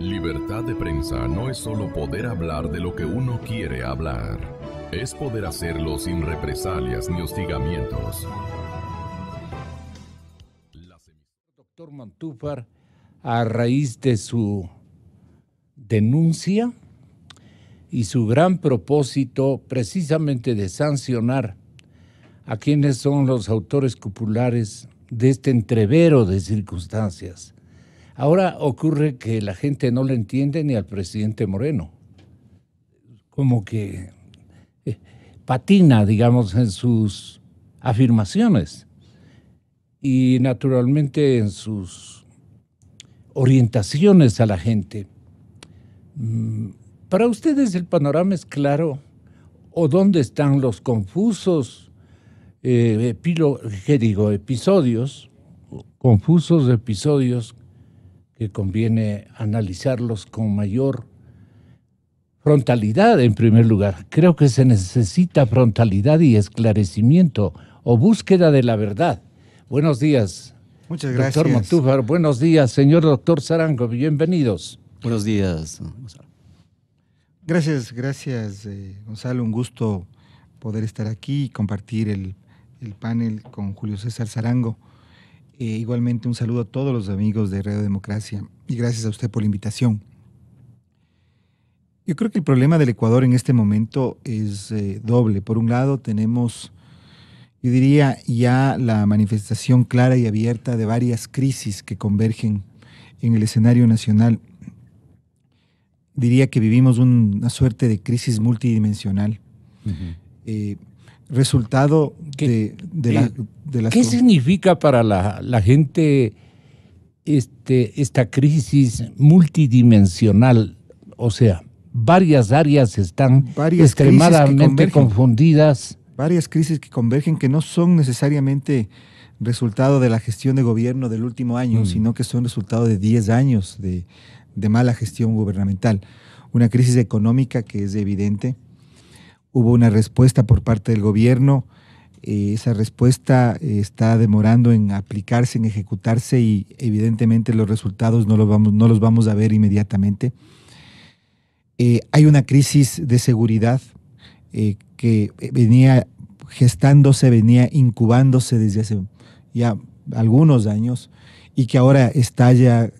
Libertad de prensa no es solo poder hablar de lo que uno quiere hablar. Es poder hacerlo sin represalias ni hostigamientos. Doctor Montúfar, a raíz de su denuncia y su gran propósito precisamente de sancionar a quienes son los autores cupulares de este entrevero de circunstancias. Ahora ocurre que la gente no le entiende ni al presidente Moreno. Como que patina, digamos, en sus afirmaciones y naturalmente en sus orientaciones a la gente. ¿Para ustedes el panorama es claro? ¿O dónde están los confusos episodios que conviene analizarlos con mayor frontalidad en primer lugar? Creo que se necesita frontalidad y esclarecimiento o búsqueda de la verdad. Buenos días. Muchas gracias. Doctor Montúfar, buenos días. Señor doctor Sarango, bienvenidos. Buenos días, Gonzalo. Gracias, Gonzalo. Un gusto poder estar aquí y compartir el panel con Julio César Sarango. Igualmente un saludo a todos los amigos de Radio Democracia y gracias a usted por la invitación. Yo creo que el problema del Ecuador en este momento es doble. Por un lado tenemos, yo diría, ya la manifestación clara y abierta de varias crisis que convergen en el escenario nacional. Diría que vivimos una suerte de crisis multidimensional. Resultado de las... ¿Qué significa para la gente esta crisis multidimensional? O sea, varias áreas están extremadamente confundidas. Varias crisis que convergen, que no son necesariamente resultado de la gestión de gobierno del último año, sino que son resultado de 10 años de mala gestión gubernamental. Una crisis económica que es evidente. Hubo una respuesta por parte del gobierno. Esa respuesta está demorando en aplicarse, en ejecutarse y evidentemente los resultados no los vamos a ver inmediatamente. Hay una crisis de seguridad que venía gestándose, venía incubándose desde hace ya algunos años y que ahora estalla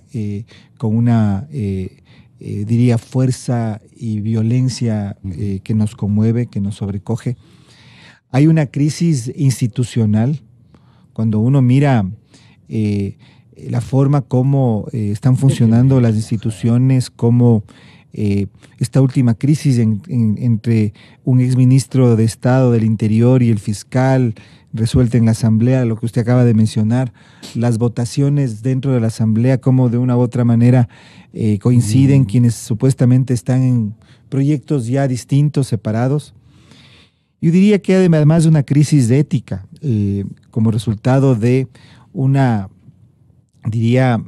con una, diría, fuerza y violencia que nos conmueve, que nos sobrecoge. Hay una crisis institucional. Cuando uno mira la forma como están funcionando las instituciones, como esta última crisis entre un exministro de Estado del Interior y el fiscal resuelta en la Asamblea, lo que usted acaba de mencionar, las votaciones dentro de la Asamblea, como de una u otra manera coinciden quienes supuestamente están en proyectos ya distintos, separados. Yo diría que además de una crisis de ética, como resultado de una, diría,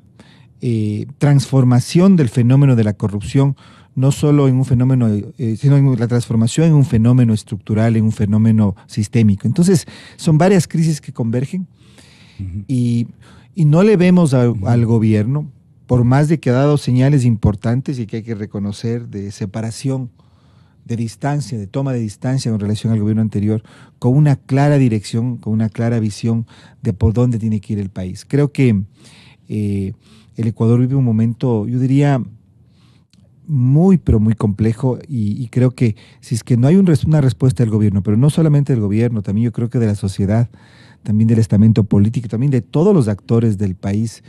transformación del fenómeno de la corrupción, no solo en un fenómeno, sino en la transformación en un fenómeno estructural, en un fenómeno sistémico. Entonces, son varias crisis que convergen y no le vemos al gobierno, por más de que ha dado señales importantes y que hay que reconocer de separación, de distancia, de toma de distancia en relación al gobierno anterior, con una clara dirección, con una clara visión de por dónde tiene que ir el país. Creo que el Ecuador vive un momento, yo diría, muy, pero muy complejo y creo que si es que no hay una respuesta del gobierno, pero no solamente del gobierno, también yo creo que de la sociedad, también del estamento político, también de todos los actores del país,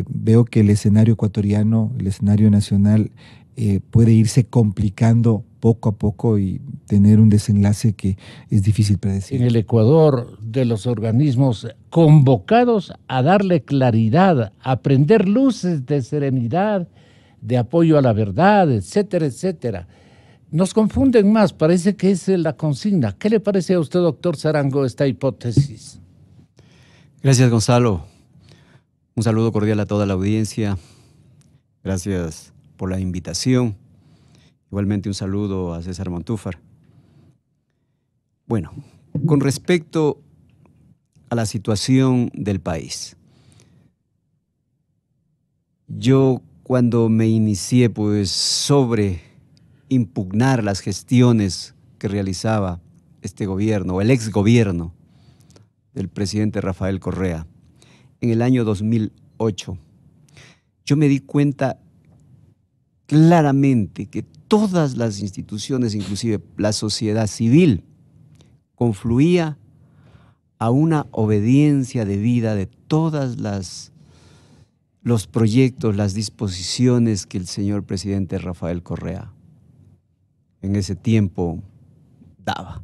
veo que el escenario ecuatoriano, el escenario nacional puede irse complicando poco a poco y tener un desenlace que es difícil predecir. En el Ecuador, de los organismos convocados a darle claridad, a prender luces de serenidad, de apoyo a la verdad, etcétera, etcétera. Nos confunden más, parece que es la consigna. ¿Qué le parece a usted, doctor Sarango, esta hipótesis? Gracias, Gonzalo. Un saludo cordial a toda la audiencia. Gracias por la invitación. Igualmente un saludo a César Montúfar. Bueno, con respecto a la situación del país, yo cuando me inicié pues sobre impugnar las gestiones que realizaba este gobierno, o el exgobierno del presidente Rafael Correa, en el año 2008, yo me di cuenta claramente que todas las instituciones, inclusive la sociedad civil, confluía a una obediencia debida de todas los proyectos, las disposiciones que el señor presidente Rafael Correa en ese tiempo daba.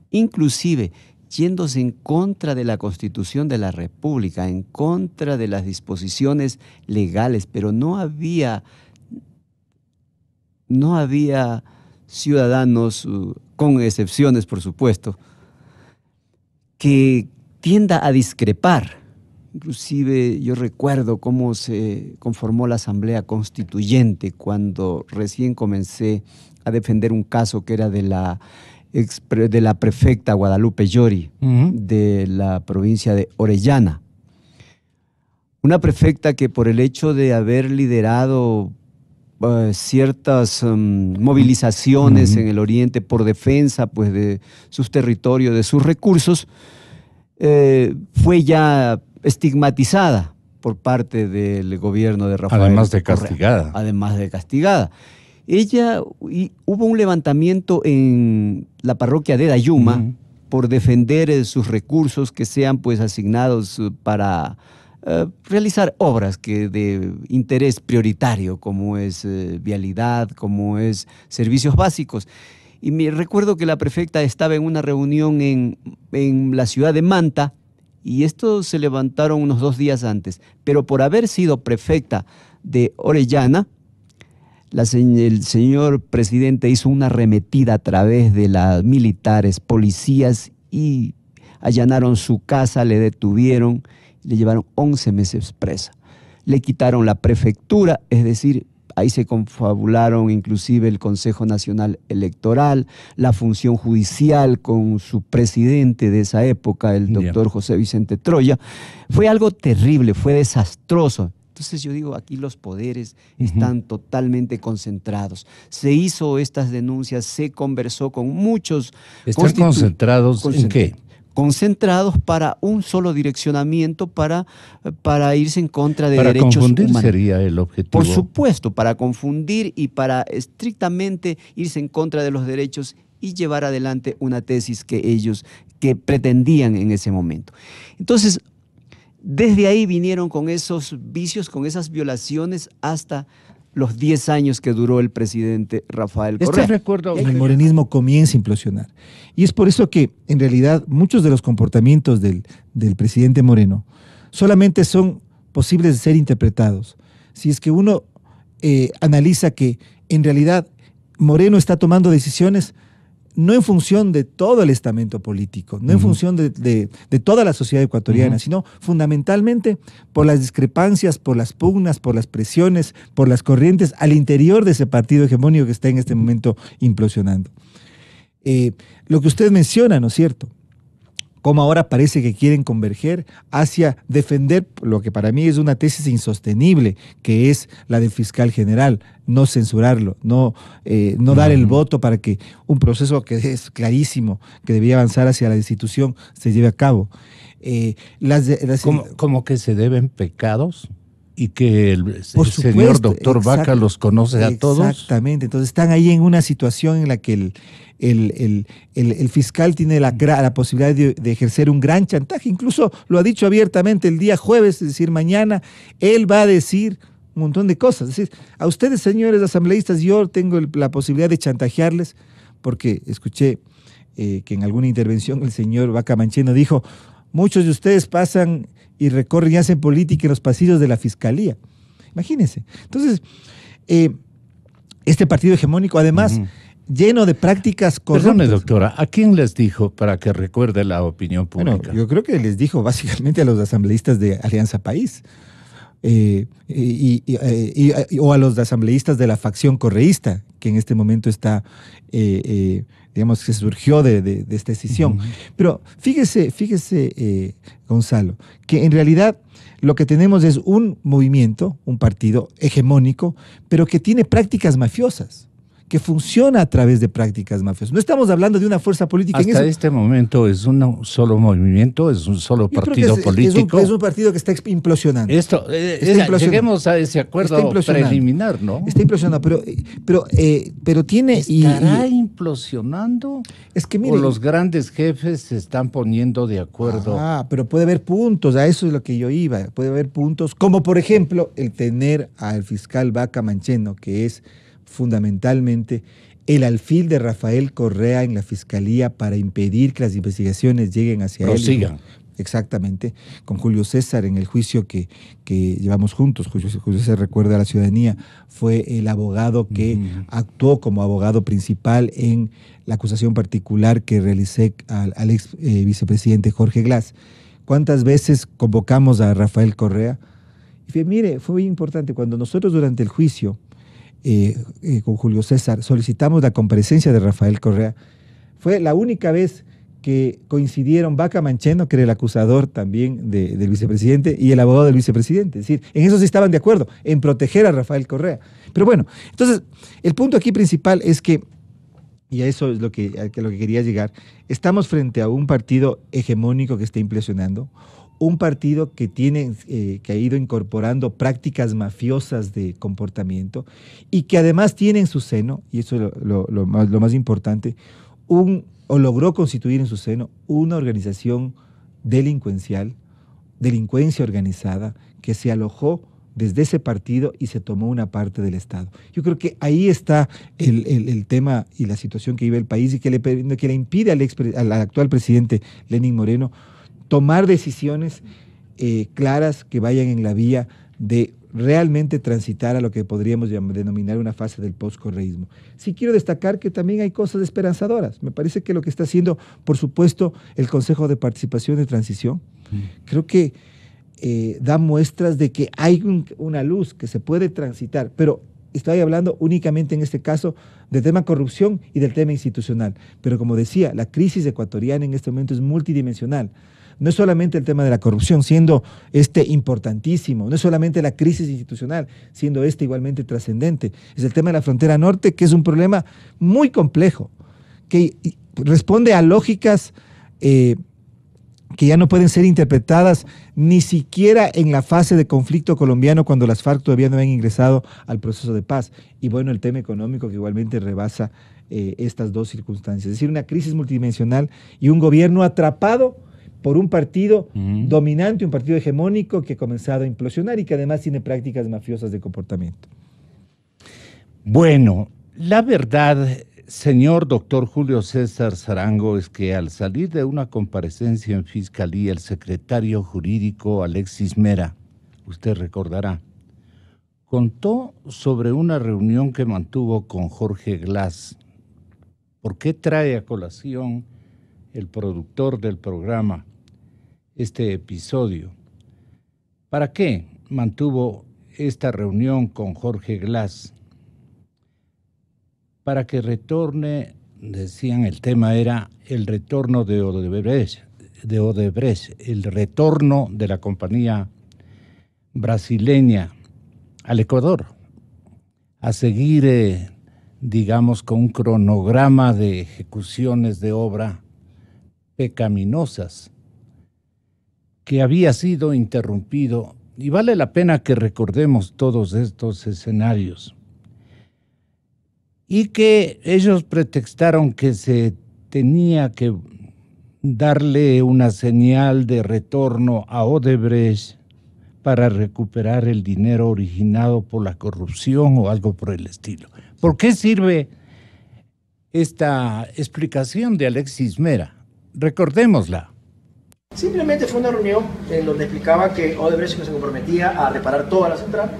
Inclusive yéndose en contra de la Constitución de la República, en contra de las disposiciones legales, pero no había ciudadanos, con excepciones por supuesto, que tienda a discrepar. Inclusive yo recuerdo cómo se conformó la Asamblea Constituyente cuando recién comencé a defender un caso que era de la prefecta Guadalupe Llori, de la provincia de Orellana. Una prefecta que por el hecho de haber liderado ciertas movilizaciones en el oriente por defensa pues, de sus territorios, de sus recursos, fue ya estigmatizada por parte del gobierno de Rafael Además de Correa. castigada. Además de castigada. Hubo un levantamiento en la parroquia de Dayuma por defender sus recursos que sean pues asignados para realizar obras de interés prioritario, como es vialidad, como es servicios básicos. Y me recuerdo que la prefecta estaba en una reunión en la ciudad de Manta, y esto se levantaron unos 2 días antes, pero por haber sido prefecta de Orellana, el señor presidente hizo una arremetida a través de las militares, policías, y allanaron su casa, le detuvieron, le llevaron 11 meses presa. Le quitaron la prefectura, es decir, ahí se confabularon inclusive el Consejo Nacional Electoral, la función judicial con su presidente de esa época, el doctor José Vicente Troya. Fue algo terrible, fue desastroso. Entonces yo digo, aquí los poderes están totalmente concentrados. Se hizo estas denuncias, se conversó con muchos... ¿Están concentrados en qué? Concentrados para un solo direccionamiento, para irse en contra de derechos humanos. Para confundir sería el objetivo. Por supuesto, para confundir y para estrictamente irse en contra de los derechos y llevar adelante una tesis que pretendían en ese momento. Entonces, desde ahí vinieron con esos vicios, con esas violaciones, hasta los 10 años que duró el presidente Rafael Correa. El morenismo comienza a implosionar. Y es por eso que, en realidad, muchos de los comportamientos del presidente Moreno solamente son posibles de ser interpretados. Si es que uno analiza que, en realidad, Moreno está tomando decisiones no en función de todo el estamento político, no en función de toda la sociedad ecuatoriana, sino fundamentalmente por las discrepancias, por las pugnas, por las presiones, por las corrientes al interior de ese partido hegemónico que está en este momento implosionando. Lo que usted menciona, ¿no es cierto? Cómo ahora parece que quieren converger hacia defender lo que para mí es una tesis insostenible, que es la del fiscal general, no censurarlo, no dar el voto para que un proceso que es clarísimo, que debía avanzar hacia la destitución, se lleve a cabo. ¿Cómo que se deben pecados? Y que el señor doctor Vaca los conoce a todos. Exactamente, entonces están ahí en una situación en la que el fiscal tiene la posibilidad de ejercer un gran chantaje, incluso lo ha dicho abiertamente el día jueves, es decir, mañana, él va a decir un montón de cosas. Es decir, a ustedes, señores asambleístas, yo tengo la posibilidad de chantajearles, porque escuché que en alguna intervención el señor Vaca Mancheno dijo, muchos de ustedes pasan y recorren y hacen política en los pasillos de la fiscalía. Imagínense. Entonces, este partido hegemónico, además, lleno de prácticas corruptas. Perdone, doctora, ¿a quién les dijo para que recuerde la opinión pública? Bueno, yo creo que les dijo básicamente a los asambleístas de Alianza País o a los asambleístas de la facción correísta, que en este momento está digamos, que surgió de esta decisión. Pero fíjese, Gonzalo, que en realidad lo que tenemos es un movimiento, un partido hegemónico, pero que tiene prácticas mafiosas, que funciona a través de prácticas mafiosas. No estamos hablando de una fuerza política. Hasta este momento es un solo movimiento, es un solo partido político. Es un partido que está implosionando. Lleguemos a ese acuerdo preliminar, ¿no? Está implosionando, pero tiene... ¿Estará implosionando? Es que mire, ¿O los grandes jefes se están poniendo de acuerdo? Pero puede haber puntos, a eso es lo que yo iba. Puede haber puntos, como por ejemplo el tener al fiscal Vaca Mancheno, que es fundamentalmente el alfil de Rafael Correa en la fiscalía para impedir que las investigaciones lleguen hacia él. Exactamente, con Julio César en el juicio que llevamos juntos. Julio César, recuerda a la ciudadanía, fue el abogado que actuó como abogado principal en la acusación particular que realicé al ex vicepresidente Jorge Glass. ¿Cuántas veces convocamos a Rafael Correa? Y mire, fue muy importante cuando nosotros durante el juicio con Julio César solicitamos la comparecencia de Rafael Correa. Fue la única vez que coincidieron Vaca Mancheno, que era el acusador también del vicepresidente, y el abogado del vicepresidente. Es decir, en eso sí estaban de acuerdo, en proteger a Rafael Correa. Pero bueno, entonces, el punto aquí principal es que, y a eso es lo que quería llegar, estamos frente a un partido hegemónico que está implosionando, un partido que ha ido incorporando prácticas mafiosas de comportamiento y que además tiene en su seno, y eso es lo más importante, logró constituir en su seno una organización delincuencia organizada que se alojó desde ese partido y se tomó una parte del Estado. Yo creo que ahí está el tema y la situación que vive el país y que le impide al actual presidente Lenín Moreno tomar decisiones claras que vayan en la vía de realmente transitar a lo que podríamos denominar una fase del postcorreísmo. Sí quiero destacar que también hay cosas esperanzadoras. Me parece que lo que está haciendo, por supuesto, el Consejo de Participación de Transición, creo que da muestras de que hay una luz que se puede transitar, pero estoy hablando únicamente en este caso del tema corrupción y del tema institucional. Pero como decía, la crisis ecuatoriana en este momento es multidimensional. No es solamente el tema de la corrupción, siendo importantísimo, no es solamente la crisis institucional, siendo igualmente trascendente. Es el tema de la frontera norte, que es un problema muy complejo, que responde a lógicas que ya no pueden ser interpretadas ni siquiera en la fase de conflicto colombiano, cuando las FARC todavía no habían ingresado al proceso de paz. Y bueno, el tema económico que igualmente rebasa estas dos circunstancias. Es decir, una crisis multidimensional y un gobierno atrapado por un partido dominante, un partido hegemónico que ha comenzado a implosionar y que además tiene prácticas mafiosas de comportamiento. Bueno, la verdad, señor doctor Julio César Sarango, es que al salir de una comparecencia en Fiscalía, el secretario jurídico Alexis Mera, usted recordará, contó sobre una reunión que mantuvo con Jorge Glass. ¿Por qué trae a colación el productor del programa este episodio? ¿Para qué mantuvo esta reunión con Jorge Glass? Para que retorne, decían, el tema era el retorno de Odebrecht, el retorno de la compañía brasileña al Ecuador, a seguir, digamos, con un cronograma de ejecuciones de obra pecaminosas que había sido interrumpido, y vale la pena que recordemos todos estos escenarios, y que ellos pretextaron que se tenía que darle una señal de retorno a Odebrecht para recuperar el dinero originado por la corrupción o algo por el estilo. ¿Por qué sirve esta explicación de Alexis Mera? Recordémosla. Simplemente fue una reunión en donde explicaba que Odebrecht se comprometía a reparar toda la central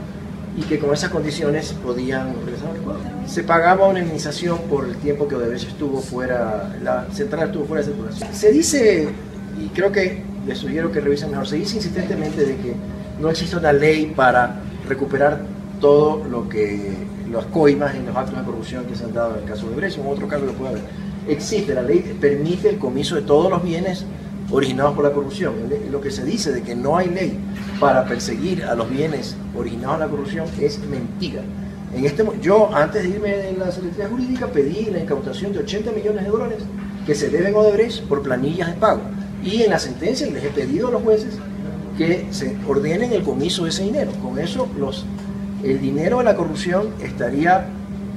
y que con esas condiciones podían regresar al Ecuador. Se pagaba una indemnización por el tiempo que Odebrecht estuvo fuera, la central estuvo fuera de circulación. Se dice, y creo que les sugiero que revisen mejor, se dice insistentemente de que no existe una ley para recuperar todo lo que, las coimas en los actos de corrupción que se han dado en el caso de Odebrecht, o en otro caso que puede haber. existe, la ley permite el comiso de todos los bienes originados por la corrupción. Lo que se dice de que no hay ley para perseguir a los bienes originados de la corrupción es mentira. Yo, antes de irme de la Secretaría Jurídica, pedí la incautación de 80 millones de dólares que se deben a Odebrecht por planillas de pago. Y en la sentencia les he pedido a los jueces que se ordenen el comiso de ese dinero. Con eso, el dinero de la corrupción estaría,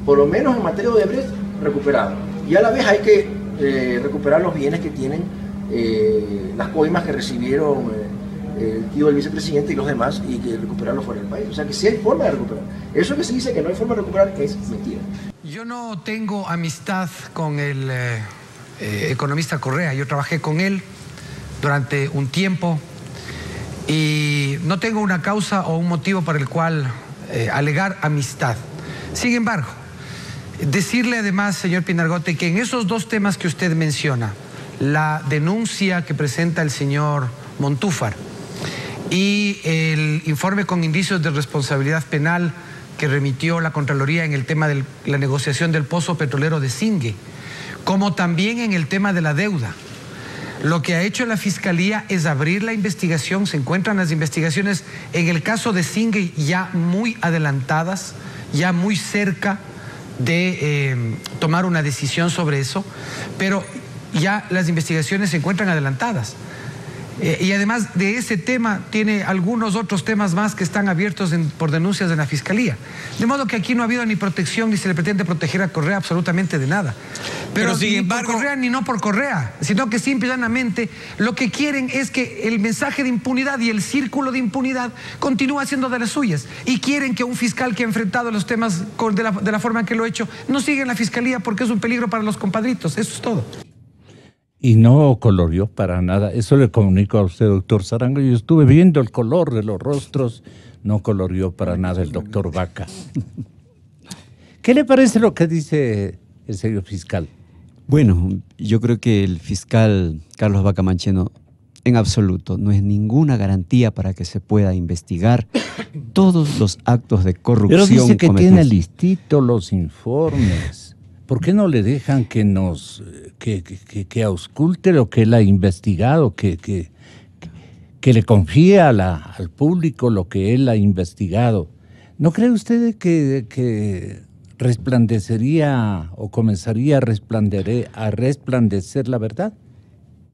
por lo menos en materia de Odebrecht, recuperado. Y a la vez hay que recuperar los bienes que tienen las coimas que recibieron el tío del vicepresidente y los demás, y que recuperarlo fuera del país. O sea que sí hay forma de recuperar. Eso que se dice que no hay forma de recuperar es mentira. Yo no tengo amistad con el economista Correa. Yo trabajé con él durante un tiempo y no tengo una causa o un motivo para el cual alegar amistad. Sin embargo, decirle además, señor Pinargote, que en esos dos temas que usted menciona, la denuncia que presenta el señor Montúfar y el informe con indicios de responsabilidad penal que remitió la Contraloría en el tema de la negociación del pozo petrolero de Zingue, como también en el tema de la deuda. Lo que ha hecho la Fiscalía es abrir la investigación. Se encuentran las investigaciones en el caso de Zingue ya muy adelantadas, ya muy cerca de tomar una decisión sobre eso, pero ya las investigaciones se encuentran adelantadas. Y además de ese tema, tiene algunos otros temas más que están abiertos por denuncias de la Fiscalía. De modo que aquí no ha habido ni protección, ni se le pretende proteger a Correa absolutamente de nada. Pero sin embargo, por Correa ni no por Correa, sino que simple y llanamente lo que quieren es que el mensaje de impunidad y el círculo de impunidad continúe haciendo de las suyas. Y quieren que un fiscal que ha enfrentado los temas de la forma en que lo ha hecho no siga en la Fiscalía porque es un peligro para los compadritos. Eso es todo. Y no colorió para nada. Eso le comunico a usted, doctor Zarango. Yo estuve viendo el color de los rostros. No colorió para nada el doctor Vaca. ¿Qué le parece lo que dice el señor fiscal? Bueno, yo creo que el fiscal Carlos Vaca Mancheno en absoluto no es ninguna garantía para que se pueda investigar todos los actos de corrupción. Pero dice que cometidos. tiene listito los informes. ¿Por qué no le dejan que ausculte lo que él ha investigado, que le confíe al público lo que él ha investigado? ¿No cree usted que resplandecería o comenzaría a resplandecer la verdad?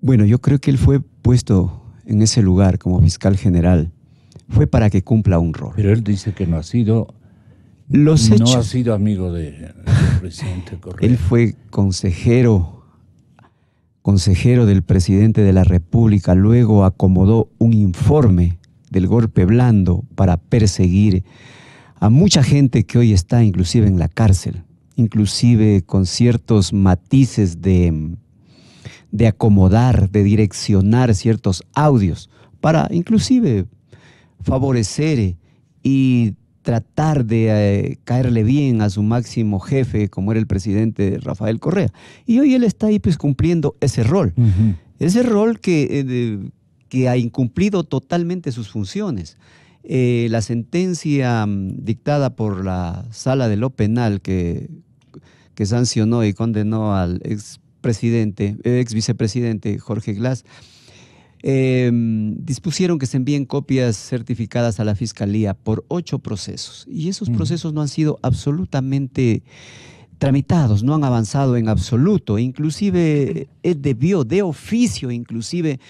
Bueno, yo creo que él fue puesto en ese lugar como fiscal general. Fue para que cumpla un rol. Pero él dice que no ha sido... No ha sido amigo del presidente Correa. Él fue consejero del presidente de la República, luego acomodó un informe del golpe blando para perseguir a mucha gente que hoy está inclusive en la cárcel, inclusive con ciertos matices de acomodar, de direccionar ciertos audios para inclusive favorecer y tratar de caerle bien a su máximo jefe, como era el presidente Rafael Correa. Y hoy él está ahí pues cumpliendo ese rol. Uh-huh. Ese rol que ha incumplido totalmente sus funciones. La sentencia dictada por la Sala de lo Penal que sancionó y condenó al ex vicepresidente Jorge Glass, dispusieron que se envíen copias certificadas a la Fiscalía por 8 procesos. Y esos procesos no han sido absolutamente tramitados, no han avanzado en absoluto. Inclusive él debió de oficio, inclusive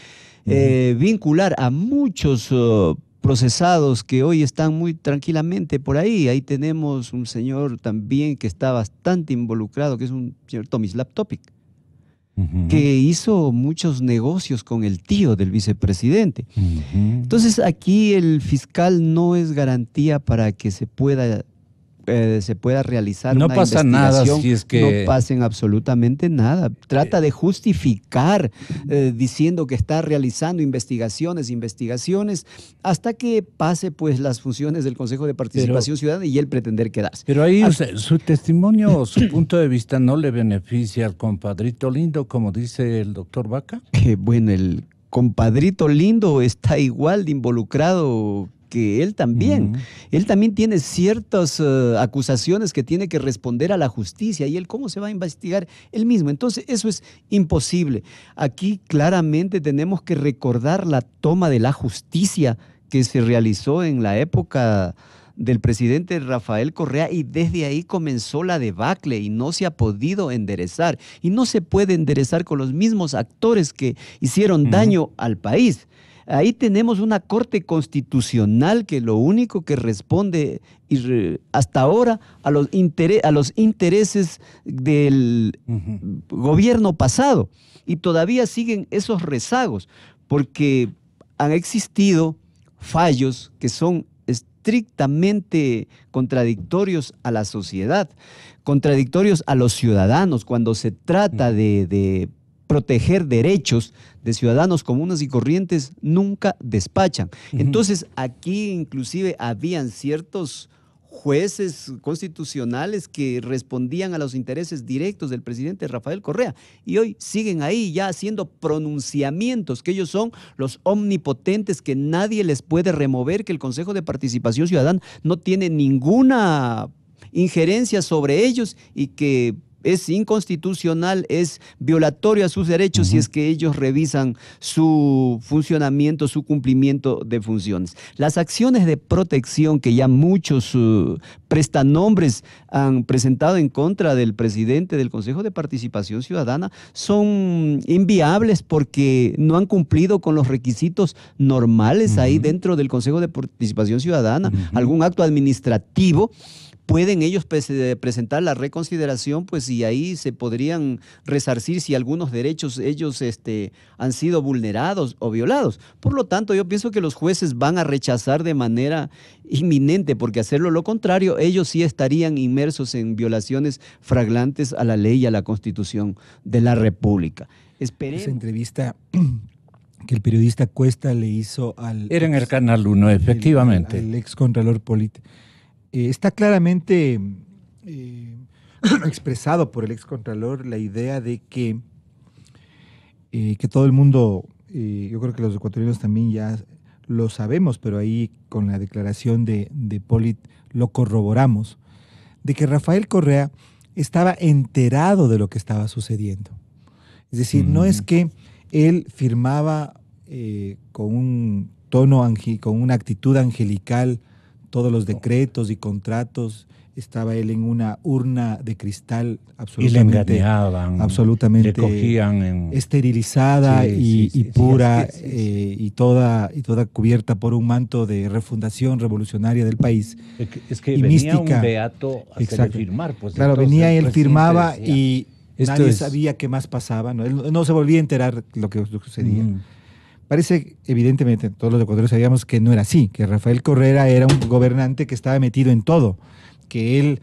vincular a muchos procesados que hoy están muy tranquilamente por ahí. Ahí tenemos un señor también que está bastante involucrado, que es un señor Tomislav Topic, que hizo muchos negocios con el tío del vicepresidente. Entonces aquí el fiscal no es garantía para que se pueda realizar una investigación. No pasa nada si es que... No pasen absolutamente nada. Trata de justificar diciendo que está realizando investigaciones, hasta que pase pues las funciones del Consejo de Participación Ciudadana y él pretender quedarse. Pero ahí su testimonio o su punto de vista no le beneficia al compadrito lindo, como dice el doctor Vaca. Bueno, el compadrito lindo está igual de involucrado porque él también tiene ciertas acusaciones que tiene que responder a la justicia, y él cómo se va a investigar él mismo. Entonces eso es imposible. Aquí claramente tenemos que recordar la toma de la justicia que se realizó en la época del presidente Rafael Correa, y desde ahí comenzó la debacle y no se ha podido enderezar. Y no se puede enderezar con los mismos actores que hicieron daño al país. Ahí tenemos una Corte Constitucional que lo único que responde hasta ahora a los intereses del gobierno pasado. Y todavía siguen esos rezagos, porque han existido fallos que son estrictamente contradictorios a la sociedad, contradictorios a los ciudadanos, cuando se trata de proteger derechos de ciudadanos comunes y corrientes, nunca despachan. Entonces, aquí inclusive habían ciertos jueces constitucionales que respondían a los intereses directos del presidente Rafael Correa, y hoy siguen ahí ya haciendo pronunciamientos, que ellos son los omnipotentes, que nadie les puede remover, que el Consejo de Participación Ciudadana no tiene ninguna injerencia sobre ellos, y que es inconstitucional, es violatorio a sus derechos si es que ellos revisan su funcionamiento, su cumplimiento de funciones. Las acciones de protección que ya muchos prestanombres han presentado en contra del presidente del Consejo de Participación Ciudadana son inviables, porque no han cumplido con los requisitos normales ahí dentro del Consejo de Participación Ciudadana. Algún acto administrativo pueden ellos presentar la reconsideración, pues, y ahí se podrían resarcir si algunos derechos ellos han sido vulnerados o violados. Por lo tanto, yo pienso que los jueces van a rechazar de manera inminente, porque hacerlo lo contrario, ellos sí estarían inmersos en violaciones flagrantes a la ley y a la Constitución de la República. Esperemos. Esa entrevista que el periodista Cuesta le hizo al... Era en el Canal 1, efectivamente. Al ex contralor Polit. Está claramente expresado por el excontralor la idea de que todo el mundo, yo creo que los ecuatorianos también ya lo sabemos, pero ahí con la declaración de Polit lo corroboramos, de que Rafael Correa estaba enterado de lo que estaba sucediendo. Es decir, no es que él firmaba con un tono, con una actitud angelical todos los decretos y contratos, estaba él en una urna de cristal absolutamente, y le engañaban, absolutamente le cogían esterilizada y pura, y toda cubierta por un manto de refundación revolucionaria del país. Es que y venía mística. Un beato a hacerle firmar. Pues, claro, venía él, firmaba y nadie sabía qué más pasaba, ¿no? Él no se volvía a enterar lo que sucedía. Parece, evidentemente, todos los ecuatorianos sabíamos que no era así, que Rafael Correa era un gobernante que estaba metido en todo, que él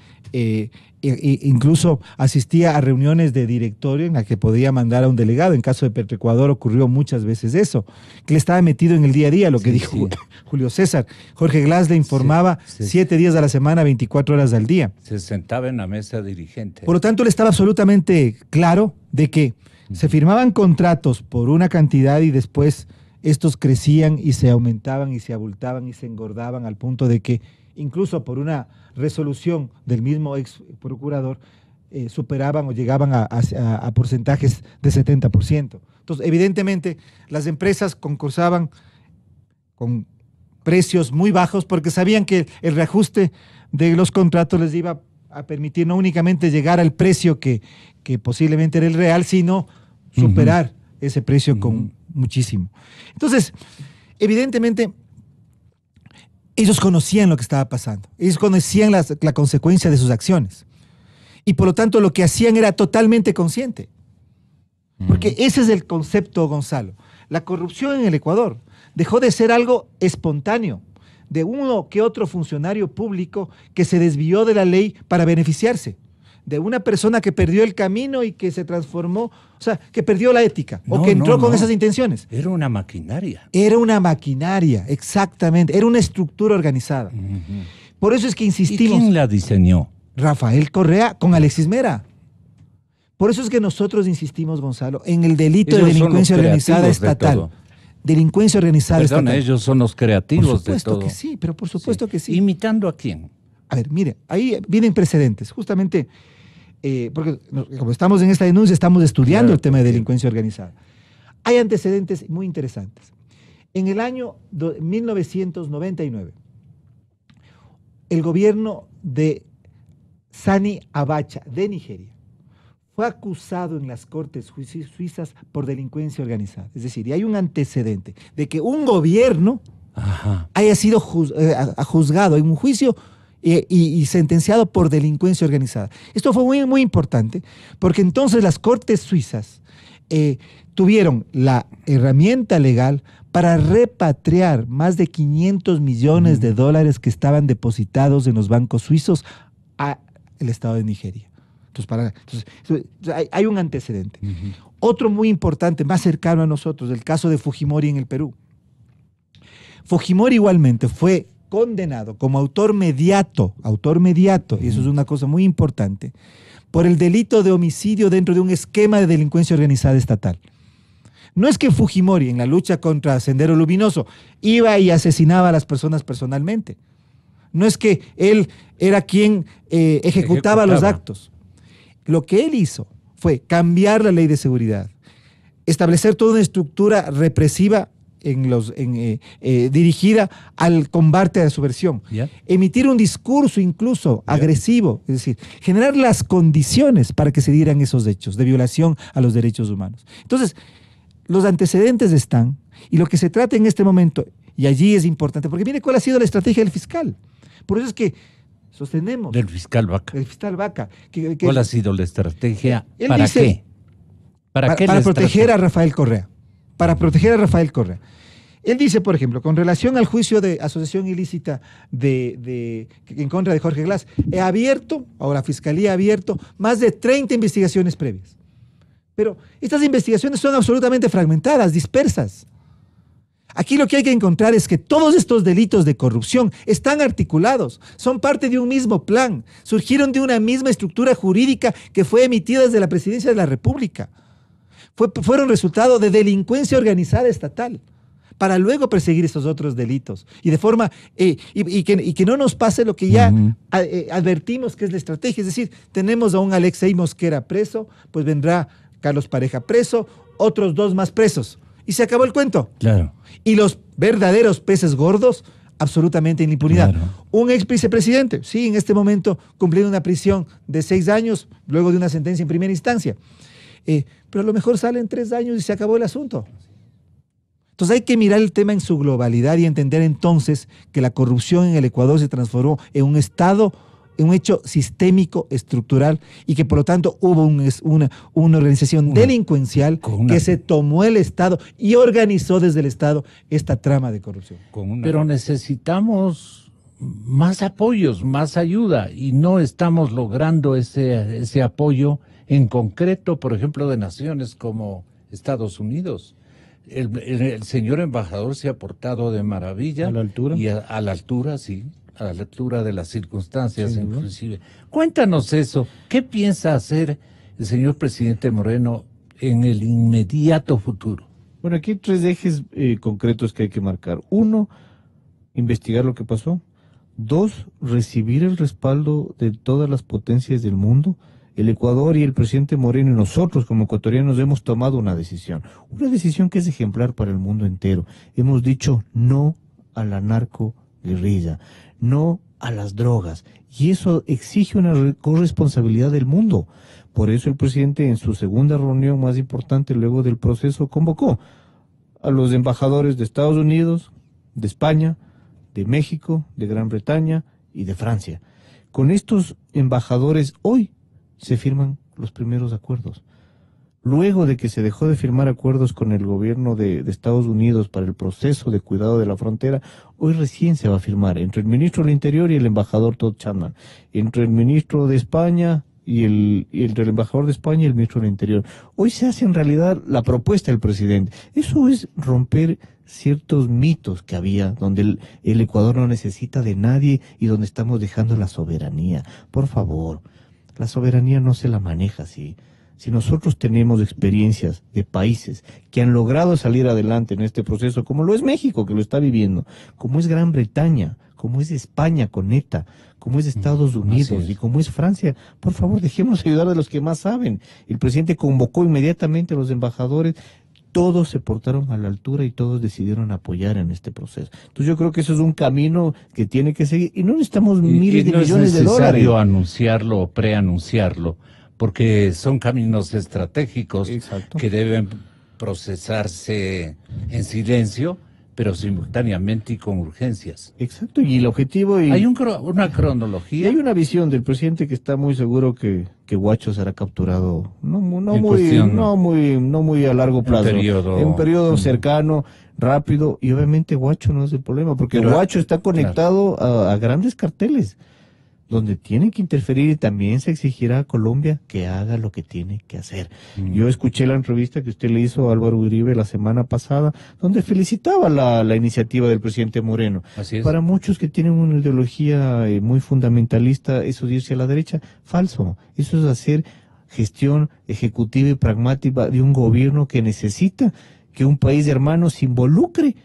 incluso asistía a reuniones de directorio en las que podía mandar a un delegado. En caso de Petroecuador ocurrió muchas veces eso, que él estaba metido en el día a día, lo que dijo Julio César. Jorge Glass le informaba 7 días a la semana, 24 horas al día. Se sentaba en la mesa dirigente. Por lo tanto, él estaba absolutamente claro de que se firmaban contratos por una cantidad y después estos crecían y se aumentaban y se abultaban y se engordaban al punto de que incluso por una resolución del mismo ex procurador superaban o llegaban a porcentajes de 70%. Entonces, evidentemente, las empresas concursaban con precios muy bajos porque sabían que el reajuste de los contratos les iba a permitir no únicamente llegar al precio que posiblemente era el real, sino superar ese precio con muchísimo. Entonces, evidentemente, ellos conocían lo que estaba pasando. Ellos conocían la consecuencia de sus acciones. Y por lo tanto, lo que hacían era totalmente consciente. Porque ese es el concepto, Gonzalo. La corrupción en el Ecuador dejó de ser algo espontáneo, de uno que otro funcionario público que se desvió de la ley para beneficiarse, de una persona que perdió el camino y que se transformó, o sea, que perdió la ética, o que entró con esas intenciones. Era una maquinaria. Era una maquinaria, exactamente. Era una estructura organizada. Por eso es que insistimos. ¿Y quién la diseñó? Rafael Correa con Alexis Mera. Por eso es que nosotros insistimos, Gonzalo, en el delito de delincuencia organizada estatal. delincuencia organizada Perdona, estatal. ellos son los creativos Por de supuesto todo. que sí, pero por supuesto que sí. ¿Imitando a quién? A ver, mire, ahí vienen precedentes. Justamente, porque como estamos en esta denuncia, estamos estudiando Claro, el tema de porque- delincuencia organizada. Hay antecedentes muy interesantes. En el año 1999, el gobierno de Sani Abacha, de Nigeria, fue acusado en las cortes suizas por delincuencia organizada. Es decir, y hay un antecedente de que un gobierno Ajá. haya sido juzgado en un juicio y sentenciado por delincuencia organizada. Esto fue muy, muy importante porque entonces las cortes suizas tuvieron la herramienta legal para repatriar más de 500 millones de dólares que estaban depositados en los bancos suizos al Estado de Nigeria. Entonces, hay un antecedente. Otro muy importante, más cercano a nosotros, el caso de Fujimori en el Perú. Fujimori igualmente fue condenado como autor mediato, y eso es una cosa muy importante, por el delito de homicidio dentro de un esquema de delincuencia organizada estatal. No es que Fujimori, en la lucha contra Sendero Luminoso, iba y asesinaba a las personas personalmente. No es que él era quien ejecutaba los actos. Lo que él hizo fue cambiar la ley de seguridad, establecer toda una estructura represiva dirigida al combate a la subversión, emitir un discurso incluso agresivo, es decir, generar las condiciones para que se dieran esos hechos de violación a los derechos humanos. Entonces, los antecedentes están, y lo que se trata en este momento, y allí es importante, porque mire cuál ha sido la estrategia del fiscal. Por eso es que sostenemos. Del fiscal Vaca. Del fiscal Vaca. ¿Cuál ha sido la estrategia? Él ¿Para dice, qué? ¿Para proteger a Rafael Correa. Para proteger a Rafael Correa. Él dice, por ejemplo, con relación al juicio de asociación ilícita en contra de Jorge Glass, la Fiscalía ha abierto más de 30 investigaciones previas. Pero estas investigaciones son absolutamente fragmentadas, dispersas. Aquí lo que hay que encontrar es que todos estos delitos de corrupción están articulados, son parte de un mismo plan, surgieron de una misma estructura jurídica que fue emitida desde la Presidencia de la República. Fueron resultado de delincuencia organizada estatal, para luego perseguir esos otros delitos. Y de forma, y que no nos pase lo que ya advertimos que es la estrategia. Es decir, tenemos a un Alexei Mosquera preso, pues vendrá Carlos Pareja preso, otros 2 más presos. Y se acabó el cuento. Claro. Y los verdaderos peces gordos, absolutamente en impunidad. Claro. Un ex vicepresidente, sí, en este momento cumpliendo una prisión de 6 años, luego de una sentencia en primera instancia. Pero a lo mejor salen 3 años y se acabó el asunto. Entonces hay que mirar el tema en su globalidad y entender entonces que la corrupción en el Ecuador se transformó en un estado, en un hecho sistémico, estructural, y que por lo tanto hubo una organización delincuencial que se tomó el Estado y organizó desde el Estado esta trama de corrupción. Pero necesitamos más apoyos, más ayuda, y no estamos logrando ese apoyo en concreto, por ejemplo, de naciones como Estados Unidos. El señor embajador se ha portado de maravilla. ¿A la altura? Y a la altura, sí, a la altura de las circunstancias, sí, inclusive. Cuéntanos eso. ¿Qué piensa hacer el señor presidente Moreno en el inmediato futuro? Bueno, aquí hay 3 ejes concretos que hay que marcar. 1, investigar lo que pasó. 2, recibir el respaldo de todas las potencias del mundo. El Ecuador y el presidente Moreno y nosotros como ecuatorianos hemos tomado una decisión que es ejemplar para el mundo entero. Hemos dicho no a la narcoguerrilla, no a las drogas, y eso exige una corresponsabilidad del mundo. Por eso el presidente en su segunda reunión más importante luego del proceso convocó a los embajadores de Estados Unidos, de España, de México, de Gran Bretaña y de Francia. Con estos embajadores hoy se firman los primeros acuerdos. Luego de que se dejó de firmar acuerdos con el gobierno de Estados Unidos para el proceso de cuidado de la frontera, hoy recién se va a firmar entre el ministro del Interior y el embajador Todd Chapman, entre el ministro de España entre el embajador de España y el ministro del Interior. Hoy se hace en realidad la propuesta del presidente. Eso es romper ciertos mitos que había, donde el Ecuador no necesita de nadie y donde estamos dejando la soberanía. Por favor. La soberanía no se la maneja así. Si nosotros tenemos experiencias de países que han logrado salir adelante en este proceso, como lo es México, que lo está viviendo, como es Gran Bretaña, como es España con ETA, como es Estados Unidos y como es Francia, por favor, dejémonos ayudar de los que más saben. El presidente convocó inmediatamente a los embajadores, todos se portaron a la altura y todos decidieron apoyar en este proceso. Entonces yo creo que eso es un camino que tiene que seguir y no necesitamos miles de millones de dólares. No es necesario anunciarlo o preanunciarlo, porque son caminos estratégicos que deben procesarse en silencio, pero simultáneamente y con urgencias. Exacto, y el objetivo... Hay una cronología. Y hay una visión del presidente que está muy seguro que Huacho será capturado no muy a largo plazo, en un periodo cercano, rápido, y obviamente Huacho no es el problema, porque Huacho está conectado a grandes carteles, donde tienen que interferir y también se exigirá a Colombia que haga lo que tiene que hacer. Yo escuché la entrevista que usted le hizo a Álvaro Uribe la semana pasada, donde felicitaba la iniciativa del presidente Moreno. Así es. Para muchos que tienen una ideología muy fundamentalista, eso es irse a la derecha, falso. Eso es hacer gestión ejecutiva y pragmática de un gobierno que necesita que un país de hermanos se involucre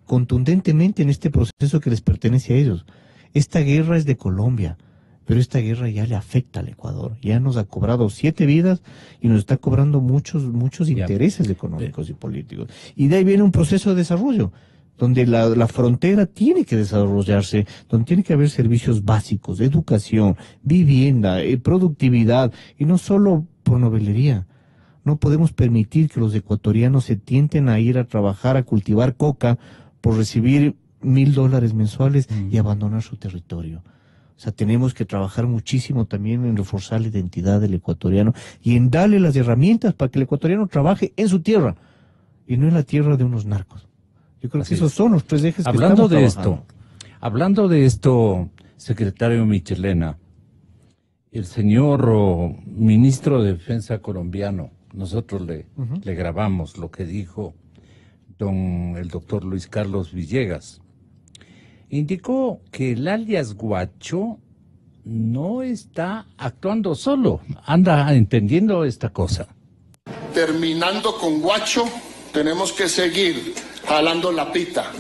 contundentemente en este proceso que les pertenece a ellos. Esta guerra es de Colombia, pero esta guerra ya le afecta al Ecuador. Ya nos ha cobrado 7 vidas y nos está cobrando muchos intereses económicos y políticos. Y de ahí viene un proceso de desarrollo, donde la frontera tiene que desarrollarse, donde tiene que haber servicios básicos, educación, vivienda, productividad, y no solo por novelería. No podemos permitir que los ecuatorianos se tienten a ir a trabajar, a cultivar coca, por recibir $1,000 mensuales y abandonar su territorio. O sea, tenemos que trabajar muchísimo también en reforzar la identidad del ecuatoriano y en darle las herramientas para que el ecuatoriano trabaje en su tierra y no en la tierra de unos narcos. Yo creo que esos son los 3 ejes que estamos trabajando. Hablando de esto, secretario Michelena, el señor ministro de Defensa colombiano, nosotros le grabamos lo que dijo el doctor Luis Carlos Villegas. Indicó que el alias Huacho no está actuando solo, anda entendiendo esta cosa. Terminando con Huacho, tenemos que seguir jalando la pita,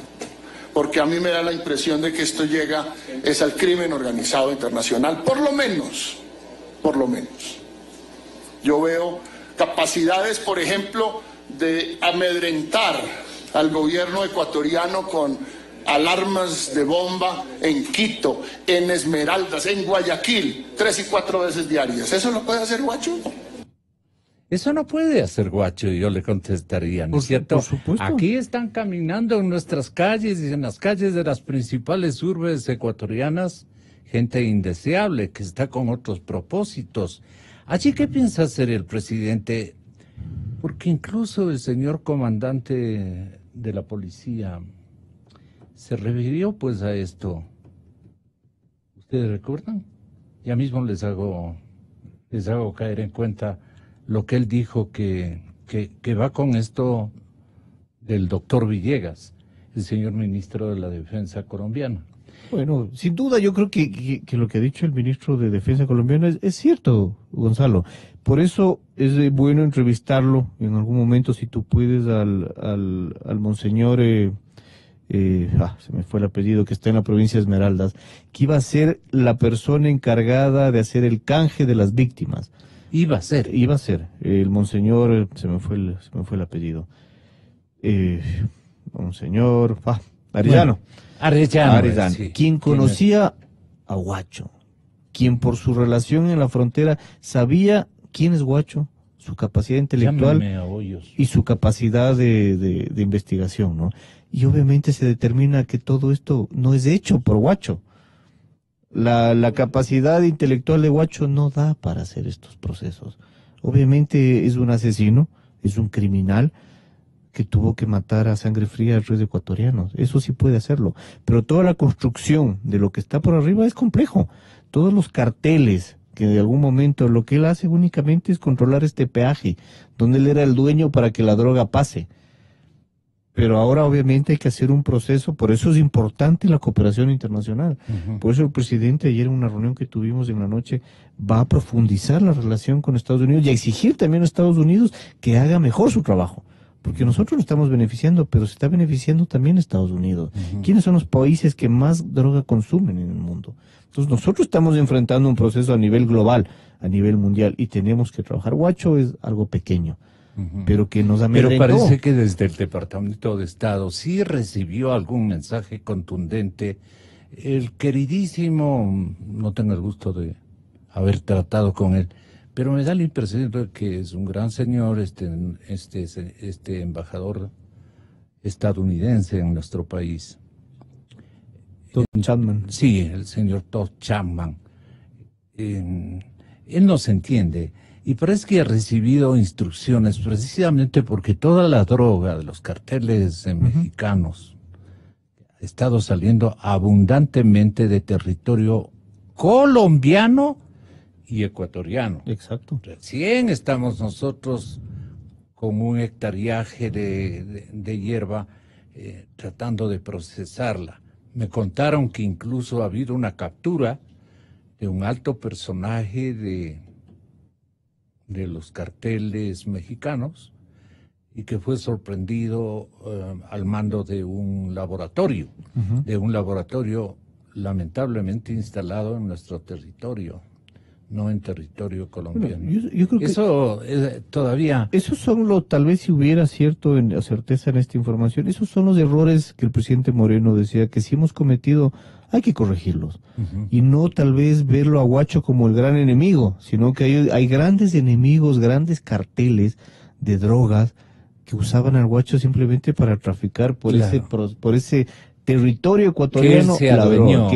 porque a mí me da la impresión de que esto llega es al crimen organizado internacional, por lo menos. Yo veo capacidades, por ejemplo, de amedrentar al gobierno ecuatoriano con alarmas de bomba en Quito, en Esmeraldas, en Guayaquil, 3 y 4 veces diarias. ¿Eso lo puede hacer Huacho? Eso no puede hacer Huacho, y yo le contestaría, ¿no es cierto? Por supuesto. Aquí están caminando en nuestras calles y en las calles de las principales urbes ecuatorianas gente indeseable que está con otros propósitos. ¿Allí qué piensa hacer el presidente? Porque incluso el señor comandante de la policía se refirió pues a esto. ¿Ustedes recuerdan? Ya mismo les hago caer en cuenta lo que él dijo que va con esto del doctor Villegas, el señor ministro de la Defensa colombiano. Bueno, sin duda yo creo que lo que ha dicho el ministro de Defensa colombiano es cierto, Gonzalo. Por eso es bueno entrevistarlo en algún momento, si tú puedes, al monseñor, se me fue el apellido, que está en la provincia de Esmeraldas, que iba a ser la persona encargada de hacer el canje de las víctimas. Iba a ser el monseñor, se me fue el apellido, monseñor Arellano. Arellano, sí. Quien conocía a Huacho, quien por su relación en la frontera sabía quién es Huacho, su capacidad intelectual y su capacidad de investigación, ¿no? Y obviamente se determina que todo esto no es hecho por Huacho. La capacidad intelectual de Huacho no da para hacer estos procesos. Obviamente es un asesino, es un criminal que tuvo que matar a sangre fría a 3 ecuatorianos. Eso sí puede hacerlo. Pero toda la construcción de lo que está por arriba es complejo. Todos los carteles que de algún momento lo que él hace únicamente es controlar este peaje, donde él era el dueño para que la droga pase. Pero ahora obviamente hay que hacer un proceso, por eso es importante la cooperación internacional. Por eso el presidente ayer en una reunión que tuvimos en la noche va a profundizar la relación con Estados Unidos y a exigir también a Estados Unidos que haga mejor su trabajo. Porque nosotros nos estamos beneficiando, pero se está beneficiando también Estados Unidos. ¿Quiénes son los países que más droga consumen en el mundo? Entonces nosotros estamos enfrentando un proceso a nivel global, a nivel mundial, y tenemos que trabajar. Huacho es algo pequeño, pero que nos amedrentó. Pero parece que desde el Departamento de Estado sí recibió algún mensaje contundente. El queridísimo, no tengo el gusto de haber tratado con él, pero me da la impresión de que es un gran señor, este embajador estadounidense en nuestro país. Todd Chapman. Sí, el señor Todd Chapman. Él nos entiende y parece que ha recibido instrucciones precisamente porque toda la droga de los carteles mexicanos ha estado saliendo abundantemente de territorio colombiano y ecuatoriano. Exacto. Recién estamos nosotros con un hectariaje de hierba tratando de procesarla. Me contaron que incluso ha habido una captura de un alto personaje de los carteles mexicanos y que fue sorprendido al mando de un laboratorio, lamentablemente instalado en nuestro territorio, no en territorio colombiano. Bueno, yo creo que eso todavía... Esos son tal vez si hubiera certeza en esta información, esos son los errores que el presidente Moreno decía que si hemos cometido, hay que corregirlos. Y no tal vez verlo a Huacho como el gran enemigo, sino que hay grandes enemigos, grandes carteles de drogas que usaban al Huacho simplemente para traficar por ese territorio ecuatoriano que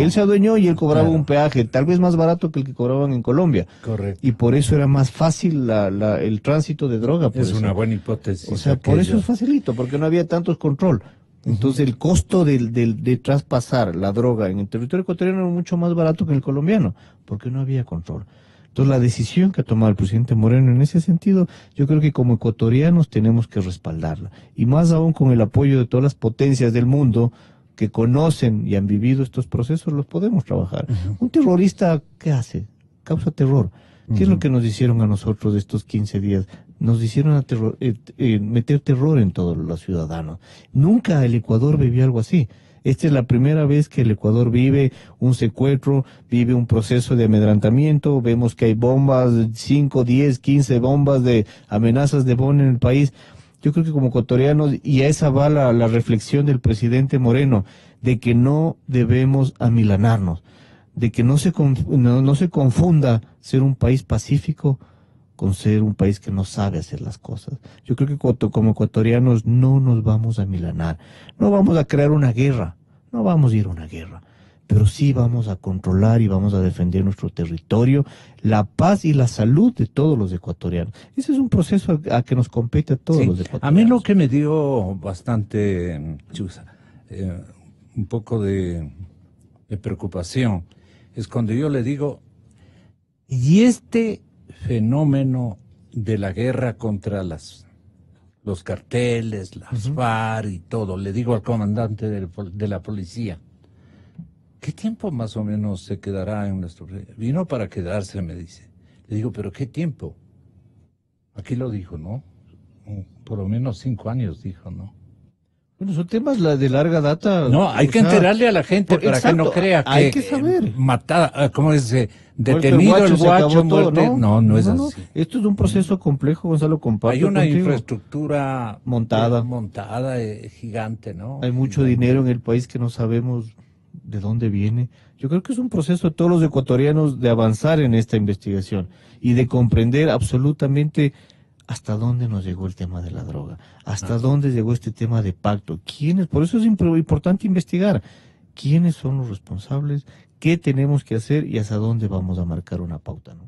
él se adueñó y él cobraba un peaje tal vez más barato que el que cobraban en Colombia. Correcto. Y por eso era más fácil el tránsito de droga. Es una buena hipótesis. O sea, por eso es facilito, porque no había tantos control. Entonces el costo de traspasar la droga en el territorio ecuatoriano era mucho más barato que en el colombiano, porque no había control. Entonces la decisión que ha tomado el presidente Moreno en ese sentido, yo creo que como ecuatorianos tenemos que respaldarla. Y más aún con el apoyo de todas las potencias del mundo que conocen y han vivido estos procesos, los podemos trabajar. Un terrorista, ¿qué hace? Causa terror. ¿Qué es lo que nos hicieron a nosotros de estos 15 días? Nos hicieron meter terror en todos los ciudadanos. Nunca el Ecuador vivió algo así. Esta es la primera vez que el Ecuador vive un secuestro, vive un proceso de amedrentamiento. Vemos que hay bombas, 5, 10, 15 bombas de amenazas de bomba en el país. Yo creo que como ecuatorianos, y a esa va la reflexión del presidente Moreno, de que no debemos amilanarnos, de que no se confunda ser un país pacífico con ser un país que no sabe hacer las cosas. Yo creo que como ecuatorianos no nos vamos a amilanar, no vamos a crear una guerra, no vamos a ir a una guerra, pero sí vamos a controlar y vamos a defender nuestro territorio, la paz y la salud de todos los ecuatorianos. Ese es un proceso a que nos compete a todos los ecuatorianos. A mí lo que me dio bastante un poco de preocupación es cuando yo le digo, y este fenómeno de la guerra contra los carteles, las FARC y todo, le digo al comandante de la policía, ¿qué tiempo más o menos se quedará en nuestro país? Vino para quedarse, me dice. Le digo, ¿pero qué tiempo? Aquí lo dijo, ¿no? Por lo menos 5 años, dijo, ¿no? Bueno, son temas de larga data. No, hay que enterarle a la gente para que no crea que... Hay que saber. ¿Cómo es? Detenido el Huacho, no es así. Esto es un proceso complejo, Gonzalo, comparto Hay una contigo. infraestructura montada, gigante, ¿no? Hay mucho dinero en el país que no sabemos de dónde viene. Yo creo que es un proceso de todos los ecuatorianos de avanzar en esta investigación y de comprender absolutamente hasta dónde nos llegó el tema de la droga, hasta dónde llegó este tema de pacto, quiénes, por eso es importante investigar quiénes son los responsables, qué tenemos que hacer y hasta dónde vamos a marcar una pauta, ¿no?